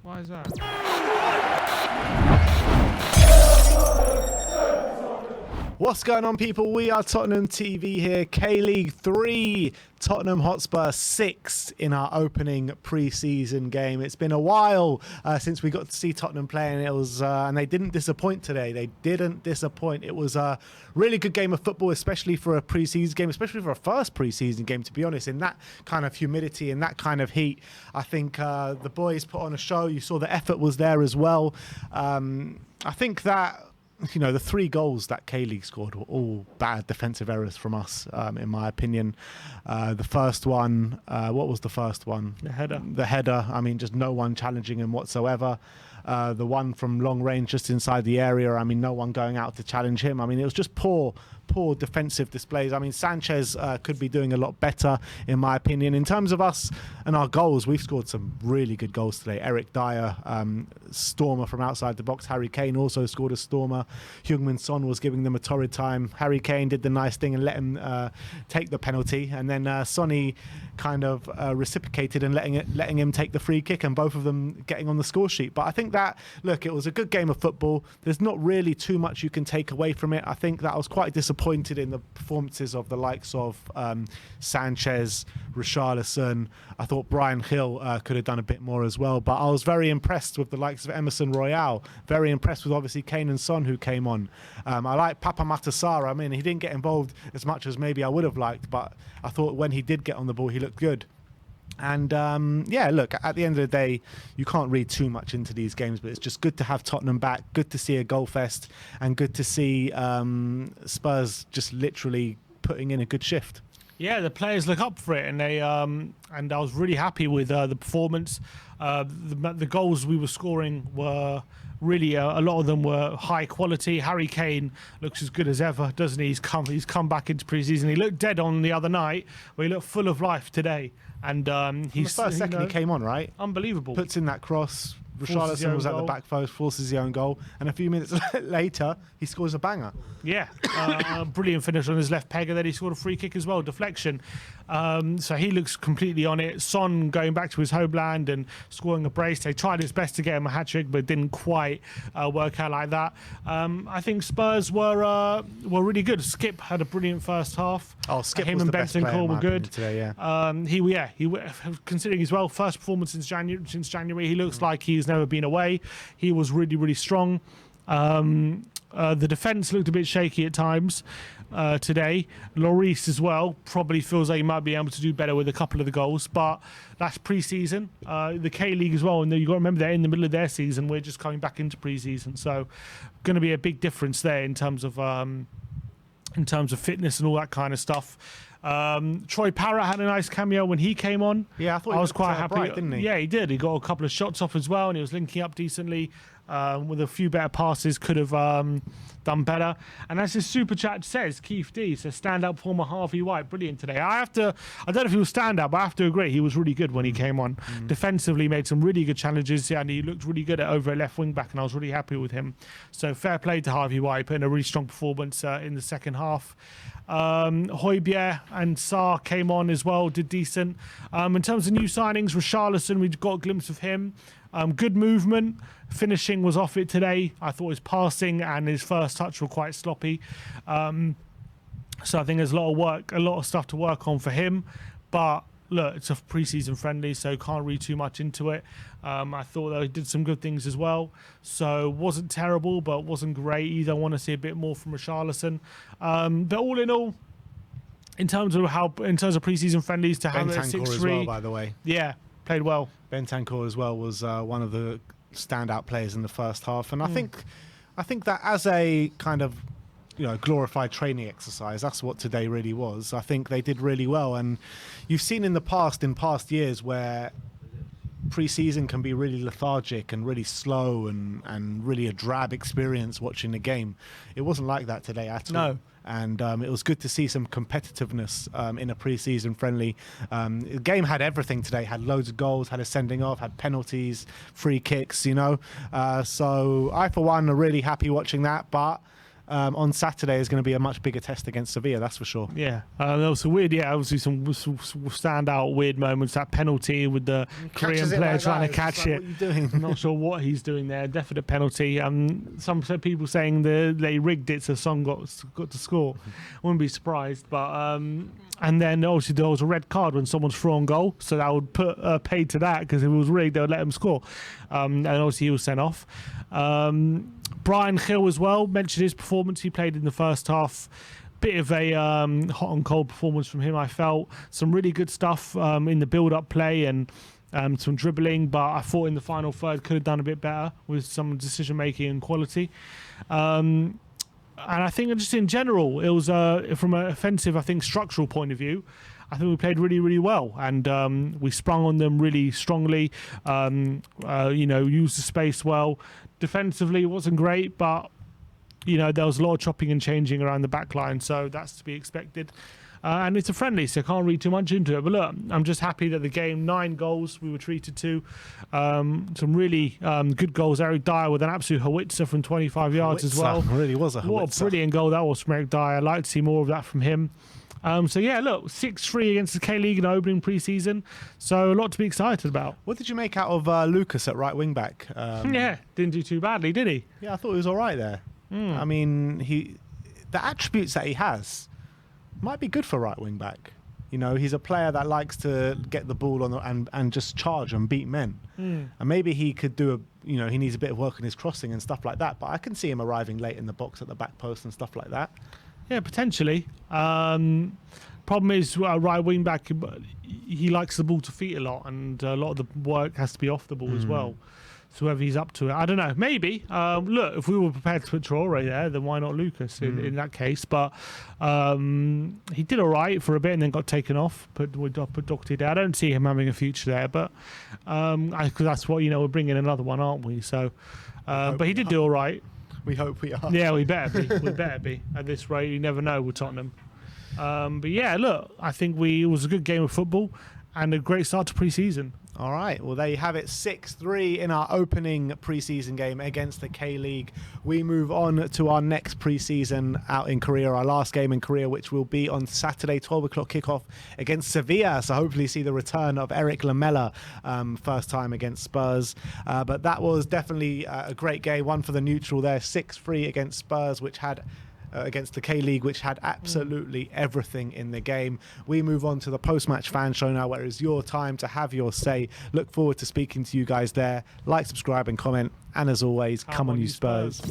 Why is that? What's going on, people? We are Tottenham TV here. K-League 3, Tottenham Hotspur 6 in our opening pre-season game. It's been a while since we got to see Tottenham play, and it was and they didn't disappoint today. They didn't disappoint. It was a really good game of football, especially for a pre-season game, especially for a first pre-season game, to be honest. In that kind of humidity, in that kind of heat, I think the boys put on a show. You saw the effort was there as well. I think that, you know, the 3 goals that K-League scored were all bad defensive errors from us, in my opinion. The first one, what was the first one? The header. The header. I mean, just no one challenging him whatsoever. The one from long range just inside the area, I mean, no one going out to challenge him. I mean, it was just poor defensive displays. I mean, Sanchez could be doing a lot better, in my opinion. In terms of us and our goals, we've scored some really good goals today. Eric Dyer, stormer from outside the box. Harry Kane also scored a stormer. Heung-min Son was giving them a torrid time. Harry Kane did the nice thing and let him take the penalty, and then Sonny kind of reciprocated and letting him take the free kick, and both of them getting on the score sheet. But I think that, look, it was a good game of football. There's not really too much you can take away from it. I think that I was quite disappointed in the performances of the likes of Sanchez, Richarlison. I thought Brian Hill could have done a bit more as well, but I was very impressed with the likes of Emerson Royale. Very impressed with, obviously, Kane and Son, who came on. I like Papa Matasara. I mean, he didn't get involved as much as maybe I would have liked, but I thought when he did get on the ball, he looked good. And yeah, look, at the end of the day, you can't read too much into these games, but it's just good to have Tottenham back, good to see a goal fest, and good to see Spurs just literally putting in a good shift. Yeah, the players look up for it, and they and I was really happy with the performance. The goals we were scoring were really a lot of them were high quality. Harry Kane looks as good as ever, doesn't he? He's come back into pre-season. He looked dead on the other night, but he looked full of life today. And he's the first second he came on, right? Unbelievable. Puts in that cross. Richarlison was at the back post, forces his own goal, and a few minutes later, he scores a banger. Yeah, brilliant finish on his left peg, and then he scored a free kick as well, deflection. So he looks completely on it. Son going back to his homeland and scoring a brace. They tried his best to get him a hat-trick, but it didn't quite work out like that. I think Spurs were really good. Skip had a brilliant first half. Oh, Skip him was and the best Benton player Cole were good today, yeah. He considering his first performance since January, he looks like he's never been away. He was really, really strong. The defence looked a bit shaky at times today. Lloris as well probably feels like he might be able to do better with a couple of the goals, but that's pre-season. The K-League as well, and you've got to remember they're in the middle of their season. We're just coming back into pre-season, so going to be a big difference there in terms of fitness and all that kind of stuff. Troy Parrott had a nice cameo when he came on. Yeah, I thought I was quite happy. Bright, didn't he? Yeah, he did. He got a couple of shots off as well, and he was linking up decently with a few better passes. Could have done better. And as his super chat says, Keith D says, stand-up former Harvey White, brilliant today. I don't know if he was stand-up, but I have to agree, he was really good when he came on. Defensively, made some really good challenges, and he looked really good over a left wing back, and I was really happy with him. So fair play to Harvey White, put in a really strong performance in the second half. Højbjerg and Sarr came on as well, did decent. In terms of new signings, Richarlison, we got a glimpse of him. Good movement. Finishing was off it today. I thought his passing and his first touch were quite sloppy. So I think there's a lot of stuff to work on for him. But look, it's a pre-season friendly, so can't read too much into it. I thought that he did some good things as well. So wasn't terrible, but wasn't great either. I want to see a bit more from Richarlison. But all in all, in terms of pre-season friendlies, to have a 6-3 as well, by the way. Yeah, played well. Bentancur as well was one of the standout players in the first half, and I think that as a kind of, you know, glorified training exercise, that's what today really was. I think they did really well, and you've seen in past years where pre-season can be really lethargic and really slow and really a drab experience watching the game. It wasn't like that today at all. No. And it was good to see some competitiveness in a pre-season friendly. The game had everything today, had loads of goals, had a sending off, had penalties, free kicks, you know. So I, for one, are really happy watching that. But on Saturday is going to be a much bigger test against Sevilla, that's for sure. Yeah, there was some weird, obviously some standout weird moments. That penalty with the Korean player trying to catch it. What are you doing? I'm not sure what he's doing there. Definite penalty. Some people saying they rigged it so Son got to score. Wouldn't be surprised. But and then obviously there was a red card when someone's through on goal, so that would put paid to that, because if it was rigged, they would let him score. And obviously he was sent off. Brian Hill as well mentioned his performance. He played in the first half. Bit of a hot and cold performance from him, I felt. Some really good stuff in the build-up play and some dribbling, but I thought in the final third could have done a bit better with some decision-making and quality. And I think just in general, it was from an offensive, I think, structural point of view, I think we played really, really well, and we sprung on them really strongly. Used the space well. Defensively, it wasn't great, but there was a lot of chopping and changing around the back line, so that's to be expected. And it's a friendly, so I can't read too much into it. But look, I'm just happy that the game, 9 goals we were treated to. Some really good goals. Eric Dyer with an absolute howitzer from 25 yards as well. Really was a howitzer. What a brilliant goal that was from Eric Dyer. I'd like to see more of that from him. So yeah, look, 6-3 against the K-League in the opening pre-season. So a lot to be excited about. What did you make out of Lucas at right wing back? Yeah, didn't do too badly, did he? Yeah, I thought he was all right there. I mean, the attributes that he has might be good for right wing back. He's a player that likes to get the ball on and just charge and beat men. And maybe he could do he needs a bit of work on his crossing and stuff like that. But I can see him arriving late in the box at the back post and stuff like that. Yeah, potentially. Problem is, right wing back, he likes the ball to feet a lot, and a lot of the work has to be off the ball as well. So whether he's up to it, I don't know. Maybe. Look, if we were prepared to put Traore there, then why not Lucas in that case? But he did all right for a bit and then got taken off. Put Doherty there. I don't see him having a future there, but because that's what we're bringing another one, aren't we? So, but he did do all right. We hope we are. Yeah, we better be. We better be. At this rate, you never know with Tottenham. But yeah, look, I think it was a good game of football and a great start to pre-season. All right, well, there you have it, 6-3 in our opening pre-season game against the K-League. We move on to our next pre-season out in Korea, our last game in Korea, which will be on Saturday, 12 o'clock kickoff against Sevilla. So hopefully see the return of Eric Lamela, first time against Spurs. But that was definitely a great game, one for the neutral there, 6-3 against Spurs, which had... against the K-League, which had absolutely everything in the game. We move on to the post-match fan show now, where it's your time to have your say. Look forward to speaking to you guys there. Like, subscribe and comment. And as always, come on you Spurs.